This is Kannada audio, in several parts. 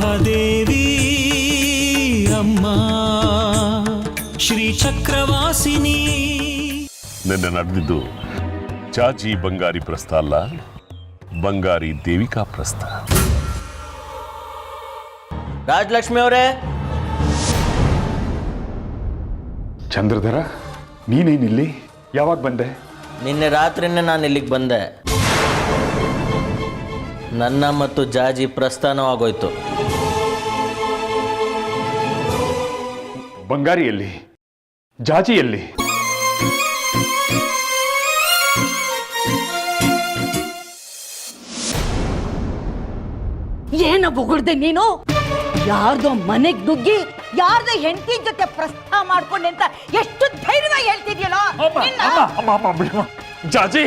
ಮಹಾದೇವಿ ಅಮ್ಮ ಶ್ರೀ ಚಕ್ರವಾಸಿನಿ. ನಿನ್ನೆ ನಡೆದಿದ್ದು ಚಾಚಿ ಬಂಗಾರಿ ಪ್ರಸ್ಥ ಅಲ್ಲ, ಬಂಗಾರಿ ದೇವಿಕಾ ಪ್ರಸ್ಥ. ರಾಜಲಕ್ಷ್ಮಿ ಅವರೇ. ಚಂದ್ರಧರ, ನೀನೇನಿಲ್ಲಿ? ಯಾವಾಗ ಬಂದೆ? ನಿನ್ನೆ ರಾತ್ರಿನೇ ನಾನು ಇಲ್ಲಿಗೆ ಬಂದೆ. ನನ್ನ ಮತ್ತು ಜಾಜಿ ಪ್ರಸ್ಥಾನವಾಗೋಯ್ತು. ಬಂಗಾರಿಯಲ್ಲಿ? ಜಾಜಿಯಲ್ಲಿ? ಏನ ಬೊಗಳ್ದೆ ನೀನು? ಯಾರ್ದೋ ಮನೆಗ್ ನುಗ್ಗಿ ಯಾರ್ದೋ ಹೆಂಡತಿ ಜೊತೆ ಪ್ರಸ್ತಾವ ಮಾಡ್ಕೊಂಡೆ ಅಂತ ಎಷ್ಟು ಧೈರ್ಯವಾಗಿ ಹೇಳ್ತಿದ್ಯಲ್ಲ. ಜಾಜಿ,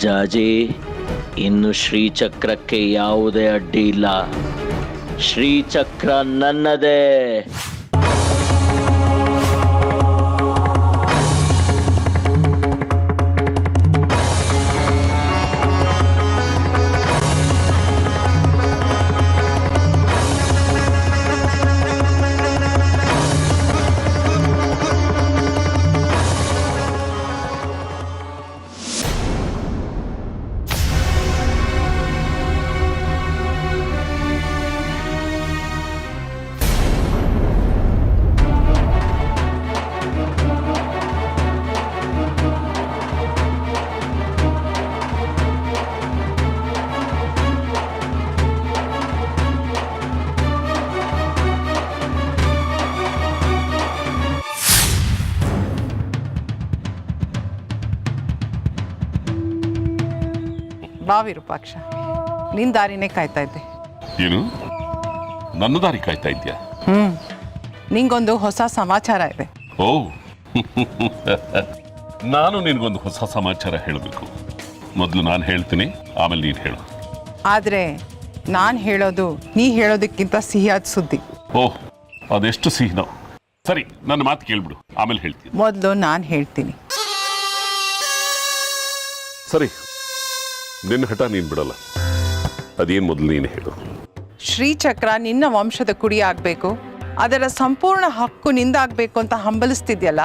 ಜಾಜಿ, ಇನ್ನು ಶ್ರೀಚಕ್ರಕ್ಕೆ ಯಾವುದೇ ಅಡ್ಡಿ ಇಲ್ಲ. ಶ್ರೀಚಕ್ರ ನನ್ನದೇ. ಬಾ ವಿರೂಪಾಕ್ಷ, ನಿನ್ ದಾರಿನೇ ಕಾಯ್ತಾ ಇದ್ದೆ. ಏನು ನನ್ನ ದಾರಿ ಕಾಯ್ತಾ ಇದ್ಯಾ? ನಿಂಗೊಂದು ಹೊಸ ಸಮಾಚಾರ ಇದೆ. ಓ ನಾನು ನಿನಗೊಂದು ಹೊಸ ಸಮಾಚಾರ ಹೇಳಬೇಕು. ಮೊದಲು ನಾನು ಹೇಳ್ತೀನಿ, ಆಮೇಲೆ ನೀನು ಹೇಳು. ಆದ್ರೆ ನಾನು ಹೇಳೋದು ನೀ ಹೇಳೋದಕ್ಕಿಂತ ಸಿಹಿಯಾದ ಸುದ್ದಿ. ಓಹ್, ಅದೆಷ್ಟು ಸಿಹಿನೋ. ಸರಿ, ನನ್ನ ಮಾತು ಕೇಳ್ಬಿಡು, ಆಮೇಲೆ ಹೇಳ್ತೀನಿ. ಮೊದಲು ನಾನು ಹೇಳ್ತೀನಿ. ಸರಿ, ನಿನ್ನ ಹಠ ನೀನು ಬಿಡಲ್ಲ. ಅದೇನು ಮೊದಲು ನೀನು ಹೇಳು. ಶ್ರೀಚಕ್ರ ನಿನ್ನ ವಂಶದ ಕುಡಿ ಆಗ್ಬೇಕು, ಅದರ ಸಂಪೂರ್ಣ ಹಕ್ಕು ನಿಂದಾಗಬೇಕು ಅಂತ ಹಂಬಲಿಸ್ತಿದ್ಯಲ್ಲ,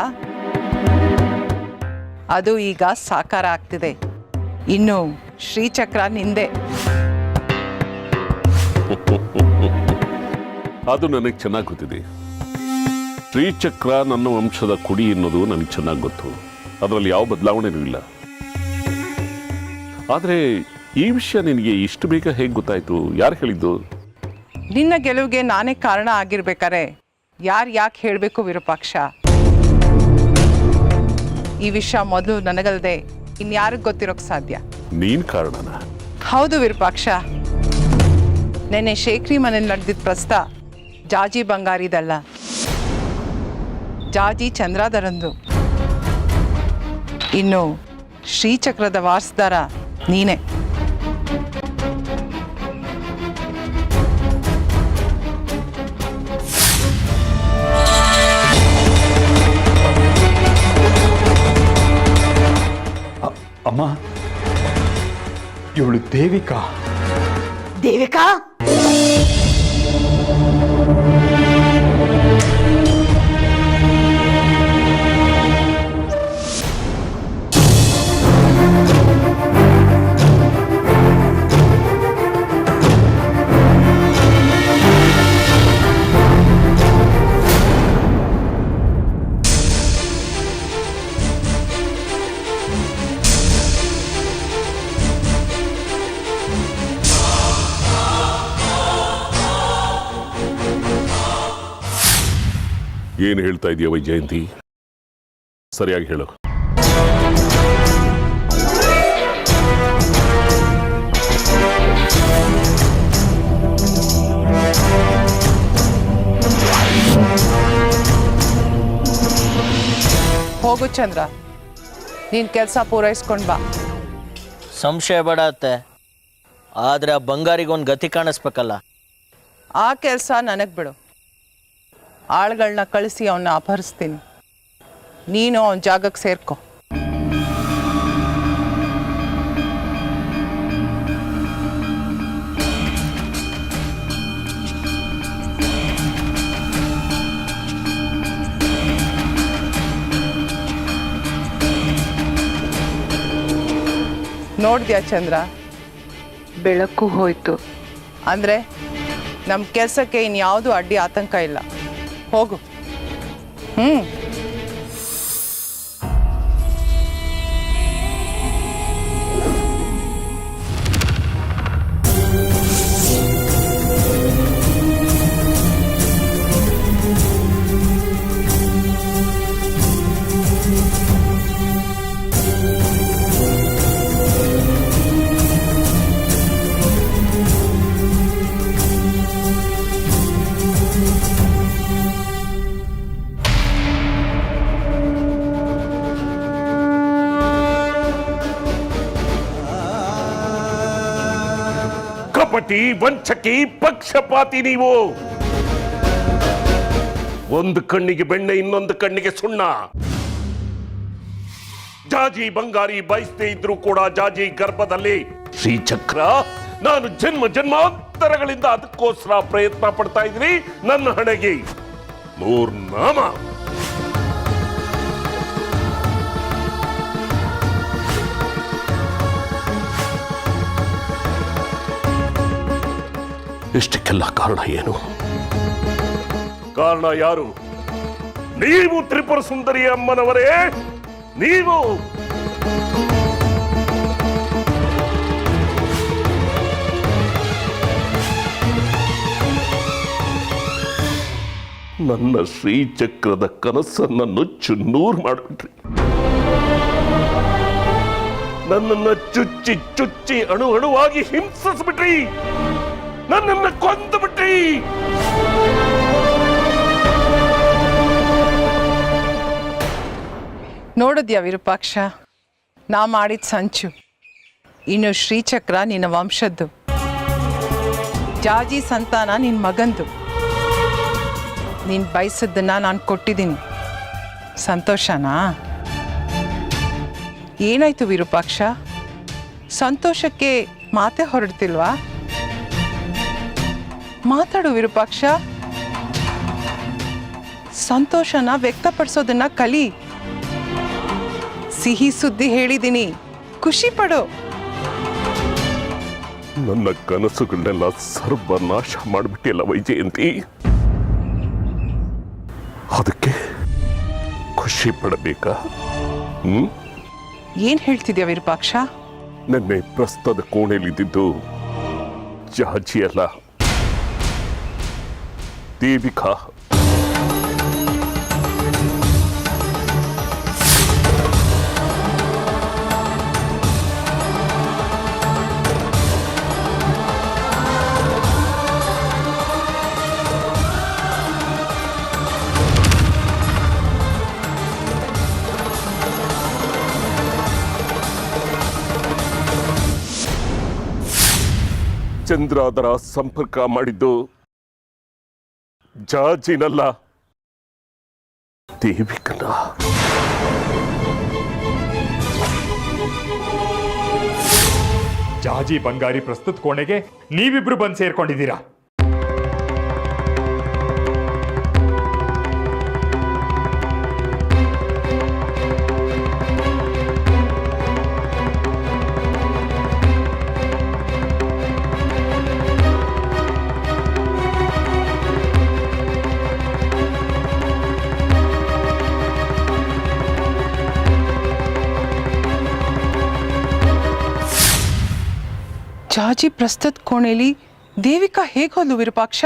ಅದು ಈಗ ಸಾಕಾರ ಆಗ್ತಿದೆ. ಇನ್ನು ಶ್ರೀಚಕ್ರ ನಿಂದೆ. ಅದು ನನಗೆ ಚೆನ್ನಾಗಿ ಗೊತ್ತಿದೆ. ಶ್ರೀಚಕ್ರ ನನ್ನ ವಂಶದ ಕುಡಿ ಎನ್ನುವುದು ನನಗೆ ಚೆನ್ನಾಗಿ ಗೊತ್ತು. ಅದರಲ್ಲಿ ಯಾವ ಬದಲಾವಣೆನೂ ಇಲ್ಲ. ಆದರೆ ಈ ವಿಷಯ ನಿನಗೆ ಇಷ್ಟು ಬೇಗ ಹೇಗೆ ಗೊತ್ತಾಯ್ತು? ಯಾರು ಹೇಳಿದ್ದು? ನಿನ್ನ ಗೆಲುವಿಗೆ ನಾನೇ ಕಾರಣ ಆಗಿರ್ಬೇಕಾರೆ ಯಾಕೆ ಹೇಳಬೇಕು ವಿರೂಪಾಕ್ಷ? ಈ ವಿಷಯ ಮೊದಲು ನನಗಲ್ಲದೆ ಇನ್ಯಾರಿಗೆ ಗೊತ್ತಿರೋಕ್ ಸಾಧ್ಯ? ನೀನ್ ಕಾರಣನ? ಹೌದು ವಿರೂಪಾಕ್ಷ. ನೆನ್ನೆ ಶೇಖರಿ ಮನೇಲಿ ನಡೆದಿದ್ದ ಪ್ರಸ್ತ ಜಾಜಿ ಬಂಗಾರಿದಲ್ಲ, ಜಾಜಿ ಚಂದ್ರಧರಂದು. ಇನ್ನು ಶ್ರೀಚಕ್ರದ ವಾರಸ್ದಾರ ನೀನೇ. ಅಮ್ಮ, ಇವಳು ದೇವಿಕಾ. ದೇವಿಕಾ? ಏನು ಹೇಳ್ತಾ ಇದೆಯಾ ವೈಜಯಂತಿ? ಸರಿಯಾಗಿ ಹೇಳು. ಹೋಗು ಚಂದ್ರ, ನೀನು ಕೆಲಸ ಪೂರೈಸ್ಕೊಂಡು ಬಾ. ಸಂಶಯ ಬೇಡ ಅತ್ತೆ, ಆದರೆ ಆ ಬಂಗಾರಿಗೊಂದು ಗತಿ ಕಾಣಿಸ್ಬೇಕಲ್ಲ. ಆ ಕೆಲಸ ನನಗೆ ಬಿಡು. ಆಳುಗಳನ್ನ ಕಳಿಸಿ ಅವನ್ನ ಅಪಹರಿಸ್ತೀನಿ. ನೀನು ಅವನ ಜಾಗಕ್ಕೆ ಸೇರ್ಕೊ. ನೋಡಿದ್ಯಾ ಚಂದ್ರ, ಬೆಳಕು ಹೋಯ್ತು. ಅಂದರೆ ನಮ್ಮ ಕೆಲಸಕ್ಕೆ ಇನ್ಯಾವುದೂ ಅಡ್ಡಿ ಆತಂಕ ಇಲ್ಲ. ಹೋಗು. ಕಪಟಿ, ವಂಚಕಿ, ಪಕ್ಷಪಾತಿ ನೀವು. ಒಂದು ಕಣ್ಣಿಗೆ ಬೆಣ್ಣೆ, ಇನ್ನೊಂದು ಕಣ್ಣಿಗೆ ಸುಣ್ಣ. ಜಾಜಿ ಬಂಗಾರಿ ಬಯಸದೇ ಇದ್ರು ಕೂಡ ಜಾಜಿ ಗರ್ಭದಲ್ಲಿ ಶ್ರೀಚಕ್ರ. ನಾನು ಜನ್ಮ ಜನ್ಮಾಂತರಗಳಿಂದ ಅದಕ್ಕೋಸ್ಕರ ಪ್ರಯತ್ನ ಪಡ್ತಾ ಇದ್ದೀನಿ. ನನ್ನ ಹಣೆಗೆ 3 ನಾಮ. ಇಷ್ಟಕ್ಕೆಲ್ಲ ಕಾರಣ ಏನು? ಕಾರಣ ಯಾರು? ನೀವು ತ್ರಿಪುರ ಸುಂದರಿ ಅಮ್ಮನವರೇ, ನೀವು. ನನ್ನ ಶ್ರೀಚಕ್ರದ ಕನಸನ್ನ ನುಚ್ಚು ನೂರು ಮಾಡಿಬಿಟ್ರಿ. ನನ್ನನ್ನು ಚುಚ್ಚಿ ಚುಚ್ಚಿ ಅಣು ಅಣುವಾಗಿ ಹಿಂಸಿಸ್ಬಿಟ್ರಿ. ನನ್ನನ್ನು ಕೊಂದು ಬಿಟ್ರಿ. ನೋಡಿದ್ಯಾ ವಿರೂಪಾಕ್ಷ, ನಾ ಮಾಡಿದ ಸಂಚು. ಇನ್ನು ಶ್ರೀಚಕ್ರ ನಿನ್ನ ವಂಶದ್ದು, ಜಾಜಿ ಸಂತಾನ ನಿನ್ನ ಮಗಂದು. ನೀನು ಬಯಸದ್ದನ್ನ ನಾನು ಕೊಟ್ಟಿದ್ದೀನಿ. ಸಂತೋಷನಾ? ಏನಾಯ್ತು ವಿರೂಪಾಕ್ಷ, ಸಂತೋಷಕ್ಕೆ ಮಾತೆ ಹೊರಡ್ತಿಲ್ವಾ? ಮಾತಾಡು ವಿರೂಪಾಕ್ಷ. ಸಂತೋಷನ ವ್ಯಕ್ತಪಡಿಸೋದನ್ನ ಕಲಿ. ಸಿಹಿ ಸುದ್ದಿ ಹೇಳಿದ್ದೀನಿ, ಖುಷಿ ಪಡು. ನನ್ನ ಕನಸುಗಳನ್ನೆಲ್ಲ ಸರ್ವನಾಶ ಮಾಡಿಬಿಟ್ಟಿಲ್ಲ ವೈಜಯಂತಿ. ಅದಕ್ಕೆ ಖುಷಿ ಪಡಬೇಕಾ? ಏನ್ ಹೇಳ್ತಿದ್ಯಾ ವಿರೂಪಾಕ್ಷ? ನೆನ್ನೆ ಪ್ರಸ್ತದ ಕೋಣೆಯಲ್ಲಿದ್ದು ಜಾಜಿ ಅಲ್ಲ, ದೇವಿಕಾ. ಚಂದ್ರ ಅದರ ಸಂಪರ್ಕ ಮಾಡಿದ್ದು ಜಾಜಿನಲ್ಲ, ದೇವಿಕನ. ಜಾಜಿ ಬಂಗಾರಿ ಪ್ರಸ್ತುತ ಕೋಣೆಗೆ ನೀವಿಬ್ರು ಬಂದು ಸೇರ್ಕೊಂಡಿದ್ದೀರಾ. ಜಾಜಿ ಪ್ರಸ್ತುತ ಕೋಣೆಯಲ್ಲಿ ದೇವಿಕಾ ಹೇಗೆ ಹೋದ್ಲು ವಿರೂಪಾಕ್ಷ?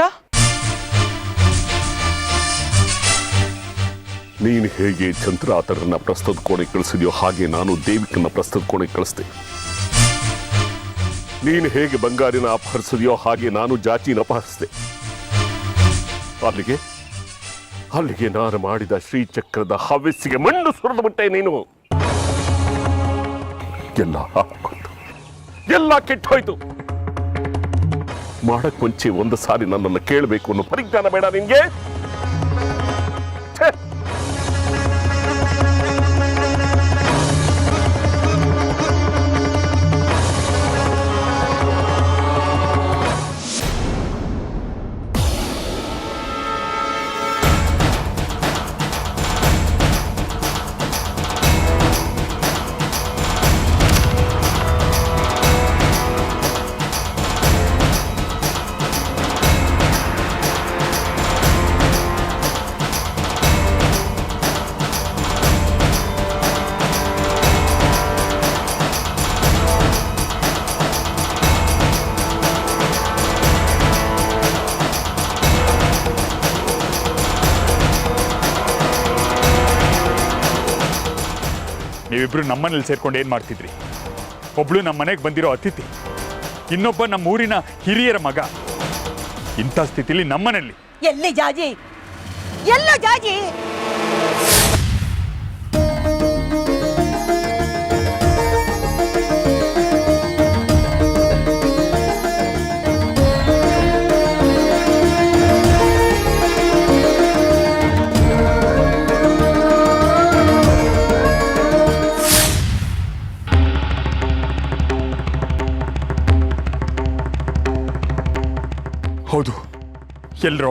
ನೀನು ಹೇಗೆ ಚಂದ್ರ ಆತರನ್ನ ಪ್ರಸ್ತುತ ಕೋಣೆ ಕಳಿಸಿದ್ಯೋ ಹಾಗೆ ನಾನು ದೇವಿಕನ್ನ ಪ್ರಸ್ತುತ ಕೋಣೆ ಕಳಿಸ್ದೆ. ನೀನು ಹೇಗೆ ಬಂಗಾರಿನ ಅಪಹರಿಸಿದ್ಯೋ ಹಾಗೆ ನಾನು ಜಾಜಿನ ಅಪಹರಿಸಿದೆ. ಅಲ್ಲಿಗೆ ಅಲ್ಲಿಗೆ ನಾನು ಮಾಡಿದ ಶ್ರೀಚಕ್ರದ ಹವ್ಯಸ್ಸಿಗೆ ಮಣ್ಣು ಸುರಿದು ಬಿಟ್ಟೆ ನೀನು. ಎಲ್ಲ ಹಾಕೋಯ್ತು, ಎಲ್ಲ ಕೆಟ್ಟೋಯ್ತು. ಮಾಡಕ್ ಮುಂಚೆ ಒಂದು ಸಾರಿ ನನ್ನನ್ನು ಕೇಳಬೇಕು ಅನ್ನೋ ಪರಿಜ್ಞಾನ ಬೇಡ ನಿನ್ಗೆ? ಛೇ! ನೀವಿಬ್ರು ನಮ್ಮನೇಲಿ ಸೇರ್ಕೊಂಡು ಏನ್ ಮಾಡ್ತಿದ್ರಿ? ಒಬ್ಳು ನಮ್ಮ ಮನೆಗೆ ಬಂದಿರೋ ಅತಿಥಿ, ಇನ್ನೊಬ್ಬ ನಮ್ಮ ಊರಿನ ಹಿರಿಯರ ಮಗ. ಇಂಥ ಸ್ಥಿತಿಲಿ ನಮ್ಮನೇಲಿ ಎಲ್ಲಿ ಜಾಜಿ, ಎಲ್ಲೋ ಜಾಜಿ. ಹೌದು, ಎಲ್ರೋ?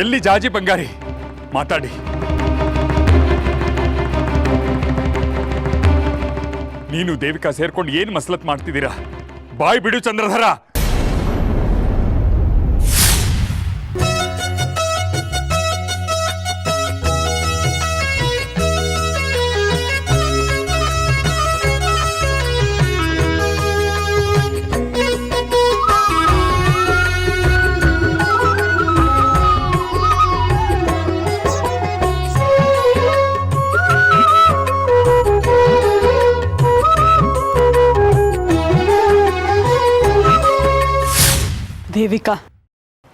ಎಲ್ಲಿ ಜಾಜಿ ಬಂಗಾರಿ? ಮಾತಾಡಿ. ನೀನು ದೇವಿಕಾ ಸೇರ್ಕೊಂಡು ಏನ್ ಮಸಲತ್ ಮಾಡ್ತಿದ್ದೀರಾ? ಬಾಯ್ ಬಿಡು ಚಂದ್ರಧರ. ದೇವಿಕಾ,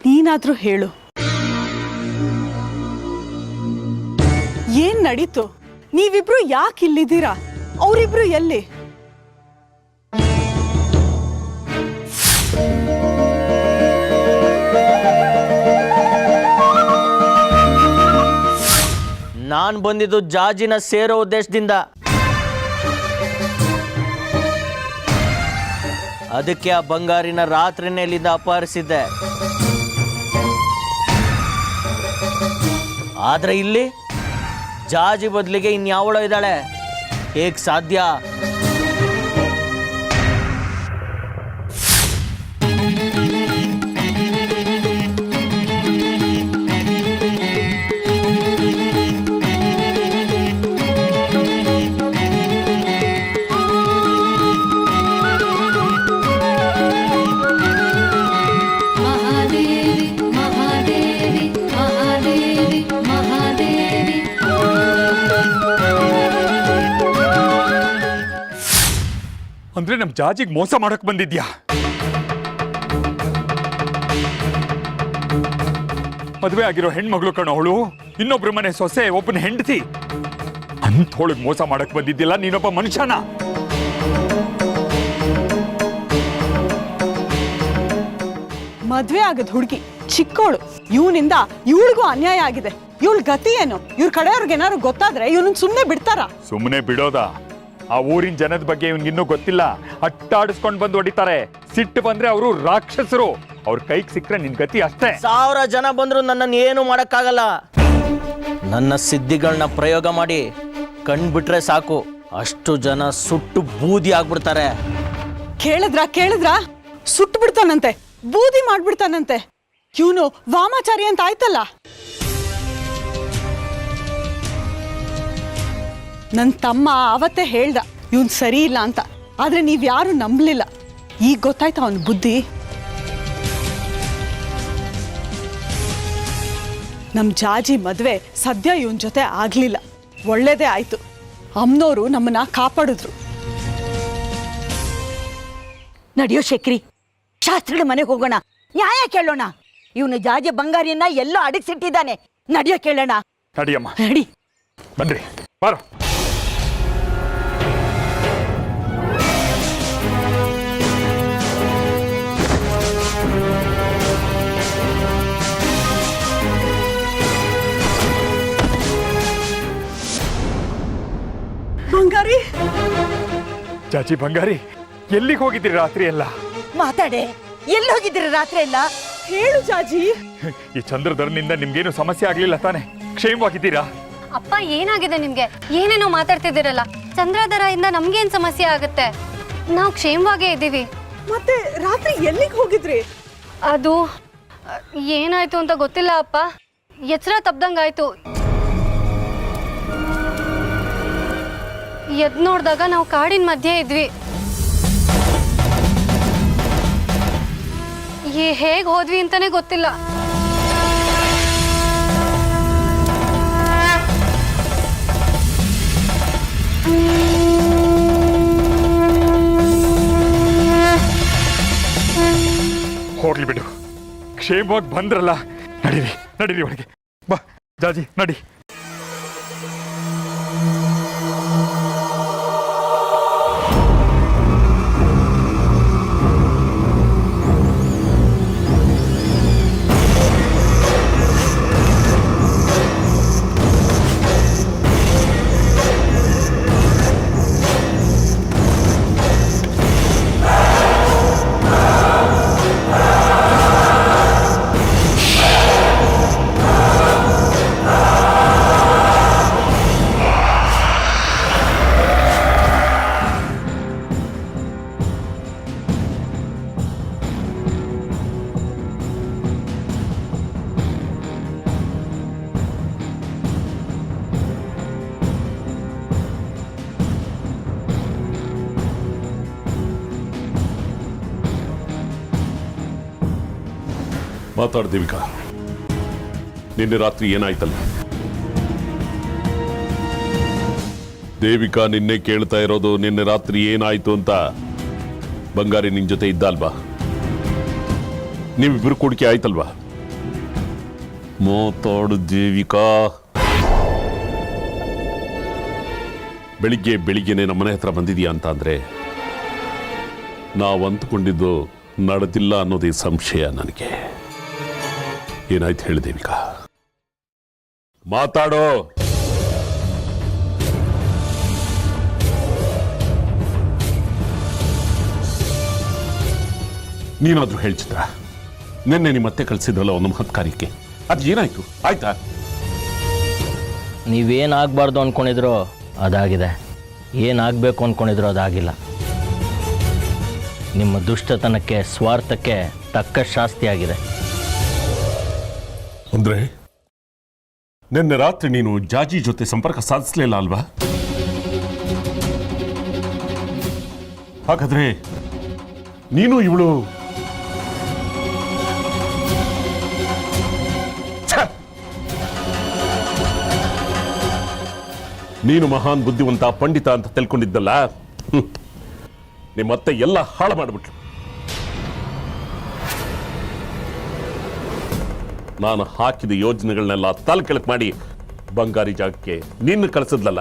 ನೀನಾದ್ರೂ ಹೇಳು, ಏನ್ ನಡೀತು? ನೀವಿಬ್ರು ಯಾಕೆ ಇಲ್ಲಿದ್ದೀರಾ? ಅವರಿಬ್ರು ಎಲ್ಲಿ? ನಾನು ಬಂದಿದ್ದು ಜಾಜಿನ ಸೇರೋ ಉದ್ದೇಶದಿಂದ. ಅದಕ್ಕೆ ಆ ಬಂಗಾರಿನ ರಾತ್ರಿನೇ ಇಲ್ಲಿಂದ ಅಪಹರಿಸಿದ್ದೆ. ಆದ್ರೆ ಇಲ್ಲಿ ಜಾಜಿ ಬದಲಿಗೆ ಇನ್ಯಾವಳೋ ಇದ್ದಾಳೆ. ಹೇಗ್ ಸಾಧ್ಯ? ಅಂದ್ರೆ ನಮ್ ಜಾಜಿಗೆ ಮೋಸ ಮಾಡಕ್ ಬಂದಿದ್ಯಾ? ಮದುವೆ ಆಗಿರೋ ಹೆಣ್ಮಗಳು ಕಣೋ ಅವಳು. ಇನ್ನೊಬ್ರು ಮನೆ ಸೊಸೆ, ಒಬ್ಬನ ಹೆಂಡತಿ. ಅಂಥೋಳಗ್ ಮೋಸ ಮಾಡಕ್ ಬಂದಿದ್ದಿಲ್ಲ ನೀನೊಬ್ಬ ಮನುಷ್ಯನ. ಮದ್ವೆ ಆಗದ್ ಹುಡುಗಿ ಚಿಕ್ಕವಳು. ಇವನಿಂದ ಇವಳಿಗೂ ಅನ್ಯಾಯ ಆಗಿದೆ. ಇವಳ ಗತಿ ಏನು? ಇವ್ರ ಕಡೆಯವ್ರಿಗೆ ಏನಾದ್ರು ಗೊತ್ತಾದ್ರೆ ಇವನನ್ನ ಸುಮ್ಮನೆ ಬಿಡ್ತಾರ? ಸುಮ್ಮನೆ ಬಿಡೋದ? ಆ ಊರಿನ ಜನದ ಬಗ್ಗೆ ಇವನ್ಗಿನ್ನೂ ಗೊತ್ತಿಲ್ಲ. ಅಟ್ಟಾಡಿಸ್ಕೊಂಡ್ ಬಂದು ಹೊಡಿತಾರೆ. ಸಿಟ್ಟು ಬಂದ್ರೆ ಅವರು ರಾಕ್ಷಸರು. ಅವ್ರ ಕೈಗೆ ಸಿಕ್ಕರೆ ನಿನ್ ಗತಿ ಅಷ್ಟೇ. 1000 ಜನ ಬಂದ್ರು ನನ್ನನ್ನು ಏನು ಮಾಡಕ್ಕಾಗಲ್ಲ. ನನ್ನ ಸಿದ್ಧಿಗಳನ್ನ ಪ್ರಯೋಗ ಮಾಡಿ ಕಣ್ಬಿಟ್ರೆ ಸಾಕು, ಅಷ್ಟು ಜನ ಸುಟ್ಟು ಬೂದಿ ಆಗ್ಬಿಡ್ತಾರೆ. ಕೇಳಿದ್ರ ಸುಟ್ಟು ಬಿಡ್ತಾನಂತೆ, ಬೂದಿ ಮಾಡ್ಬಿಡ್ತಾನಂತೆ. ಇವನು ವಾಮಾಚಾರಿ ಅಂತ ಆಯ್ತಲ್ಲ. ನನ್ನ ತಮ್ಮ ಅವತ್ತೇ ಹೇಳ್ದ ಇವನ್ ಸರಿ ಇಲ್ಲ ಅಂತ. ಆದ್ರೆ ನೀವ್ಯಾರು ನಂಬಲಿಲ್ಲ. ಈಗ ಗೊತ್ತಾಯ್ತಾ ಅವನ ಬುದ್ಧಿ? ನಮ್ ಜಾಜಿ ಮದ್ವೆ ಸದ್ಯ ಇವನ್ ಜೊತೆ ಆಗ್ಲಿಲ್ಲ, ಒಳ್ಳೇದೇ ಆಯ್ತು. ಅಮ್ಮನವರು ನಮ್ಮನ್ನ ಕಾಪಾಡಿದ್ರು. ನಡೆಯೋ ಶಕ್ರಿ, ಶಾಸ್ತ್ರಿಗಳ ಮನೆಗೆ ಹೋಗೋಣ, ನ್ಯಾಯ ಕೇಳೋಣ. ಇವನು ಜಾಜಿ ಬಂಗಾರಿಯನ್ನ ಎಲ್ಲೋ ಅಡಗಿಸಿಟ್ಟಿದ್ದಾನೆ. ನಡಿಯೋ ಕೇಳೋಣ. ನಡಿಯಮ್ಮ, ನಡಿ. ಬನ್ರಿ, ಬಾರೋ. ಬಂಗಾರಿ, ಚಾಚಿ ಬಂಗಾರಿ, ಎಲ್ಲಿಗೆ ಹೋಗಿದ್ದೀರಿ ರಾತ್ರಿ ಎಲ್ಲ? ಮಾತಾಡೆ, ಎಲ್ಲಿ ಹೋಗಿದ್ದೀರಿ ರಾತ್ರಿ ಎಲ್ಲ? ಹೇಳು ಜಾಜಿ. ಈ ಚಂದ್ರಧರನಿಂದ ನಿಮ್ಗೇನು ಸಮಸ್ಯೆ ಆಗ್ಲಿಲ್ಲ ತಾನೆ? ಕ್ಷೇಮವಾಗಿದ್ದೀರಾ? ಅಪ್ಪ ಏನಾಗಿದೆ ನಿಮ್ಗೆ? ಏನೇನೋ ಮಾತಾಡ್ತಿದ್ದೀರಲ್ಲ. ಚಂದ್ರಧರ ಇಂದ ನಮ್ಗೇನ್ ಸಮಸ್ಯೆ ಆಗುತ್ತೆ? ನಾವು ಕ್ಷೇಮವಾಗೇ ಇದ್ದೀವಿ. ಮತ್ತೆ ರಾತ್ರಿ ಎಲ್ಲಿಗೆ ಹೋಗಿದ್ರಿ? ಅದು ಏನಾಯ್ತು ಅಂತ ಗೊತ್ತಿಲ್ಲ ಅಪ್ಪ. ಎಚ್ಚರ ತಪ್ದಂಗಾಯ್ತು. ಎದ್ ನೋಡಿದಾಗ ನಾವು ಕಾಡಿನ ಮಧ್ಯೆ ಇದ್ವಿ. ಹೇಗ್ ಹೋದ್ವಿ ಅಂತಾನೆ ಗೊತ್ತಿಲ್ಲ. ಹೋಗ್ಲಿ ಬಿಡು, ಕ್ಷೇಮವಾಗಿ ಬಂದ್ರಲ್ಲ. ನಡೀರಿ ನಡೀರಿ ಒಳಗೆ. ಬಾ ಜಾಜಿ, ನಡಿ. ಮಾತಾಡು ದೇವಿಕಾ, ನಿನ್ನೆ ರಾತ್ರಿ ಏನಾಯ್ತಲ್ಲ? ದೇವಿಕಾ ನಿನ್ನೆ ಕೇಳ್ತಾ ಇರೋದು ನಿನ್ನೆ ರಾತ್ರಿ ಏನಾಯ್ತು ಅಂತ. ಬಂಗಾರಿ ನಿನ್ ಜೊತೆ ಇದ್ದ ಅಲ್ವಾ? ನೀವಿಬ್ರು ಕೂಡಿಕೆ ಆಯ್ತಲ್ವಾ? ಮಾತಾಡು ದೇವಿಕಾ. ಬೆಳಿಗ್ಗೆನೆ ನಮ್ಮನೆ ಹತ್ರ ಬಂದಿದೀಯಾ ಅಂತ ಅಂದ್ರೆ ನಾವು ಅಂದ್ಕೊಂಡಿದ್ದು ನಡೆದಿಲ್ಲ ಅನ್ನೋದೇ ಸಂಶಯ ನನಗೆ. ಏನಾಯ್ತು ಹೇಳಿ ದೇವಿಕಾ, ಮಾತಾಡೋ. ನೀನಾದ್ರೂ ಹೇಳಿ ಚಿತ್ರ, ನಿನ್ನೆ ನಿಮ್ಮತ್ತೆ ಕಳಿಸಿದ್ರಲ್ಲ ಒಂದು ಮಹತ್ ಕಾರ್ಯಕ್ಕೆ, ಅದು ಏನಾಯ್ತು? ಆಯ್ತಾ? ನೀವೇನಾಗಬಾರ್ದು ಅಂದ್ಕೊಂಡಿದ್ರೋ ಅದಾಗಿದೆ, ಏನಾಗಬೇಕು ಅಂದ್ಕೊಂಡಿದ್ರೋ ಅದಾಗಿಲ್ಲ. ನಿಮ್ಮ ದುಷ್ಟತನಕ್ಕೆ, ಸ್ವಾರ್ಥಕ್ಕೆ ತಕ್ಕ ಶಾಸ್ತಿ ಆಗಿದೆ. ಅಂದ್ರೆ ನಿನ್ನೆ ರಾತ್ರಿ ನೀನು ಜಾಜಿ ಜೊತೆ ಸಂಪರ್ಕ ಸಾಧಿಸಲಿಲ್ಲ ಅಲ್ವಾ? ಹಾಗಾದ್ರೆ ನೀನು ಇವಳು ನೀನು ಮಹಾನ್ ಬುದ್ಧಿವಂತ ಪಂಡಿತ ಅಂತ ತಿಳ್ಕೊಂಡಿದ್ದಲ್ಲ, ನಿಮ್ಮತ್ತೆ ಎಲ್ಲ ಹಾಳು ಮಾಡಿಬಿಟ್ಲು. ನಾನು ಹಾಕಿದ ಯೋಜನೆಗಳನ್ನೆಲ್ಲ ತಲೆಕೆಳಕ್ ಮಾಡಿ ಬಂಗಾರಿ ಜಾಗಕ್ಕೆ ನಿನ್ನ ಕಳಿಸಿದ್ಲಲ್ಲ.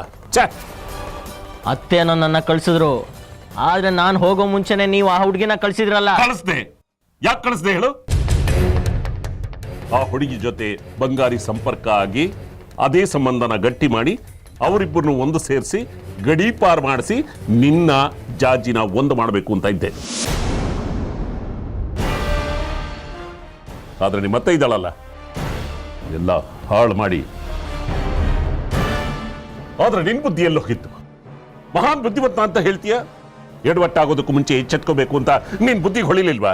ಅತ್ತೇನೋ ನನ್ನ ಕಳಿಸಿದ್ರು, ಆದ್ರೆ ನಾನು ಹೋಗೋ ಮುಂಚೆನೆ ನೀವು ಆ ಹುಡುಗಿನ ಕಳಿಸಿದ್ರಲ್ಲ. ಕಳಿಸ್ದೆ. ಯಾಕೆ ಕಳಿಸ್ದೆ ಹೇಳು? ಆ ಹುಡುಗಿ ಜೊತೆ ಬಂಗಾರಿ ಸಂಪರ್ಕ ಆಗಿ ಅದೇ ಸಂಬಂಧನ ಗಟ್ಟಿ ಮಾಡಿ ಅವರಿಬ್ಬರನ್ನು ಒಂದು ಸೇರಿಸಿ ಗಡೀಪಾರ್ ಮಾಡಿಸಿ ನಿನ್ನ ಜಾಜಿನ ಒಂದು ಮಾಡಬೇಕು ಅಂತ ಇದ್ದೆ. ಆದ್ರೆ ನಿಮ್ಮತ್ತೆ ಇದ್ದಾಳಲ್ಲ, ಎಲ್ಲ ಹಾಳು ಮಾಡಿ. ಆದ್ರೆ ನಿನ್ ಬುದ್ಧಿ ಎಲ್ಲ ಹೋಗಿತ್ತು? ಮಹಾನ್ ಬುದ್ಧಿವಂತ ಅಂತ ಹೇಳ್ತೀಯ, ಎಡವಟ್ಟಾಗೋದಕ್ಕೂ ಮುಂಚೆ ಎಚ್ಚೆತ್ಕೋಬೇಕು ಅಂತ ನಿನ್ ಬುದ್ಧಿಗೆ ಹೊಳಿಲಿಲ್ವಾ?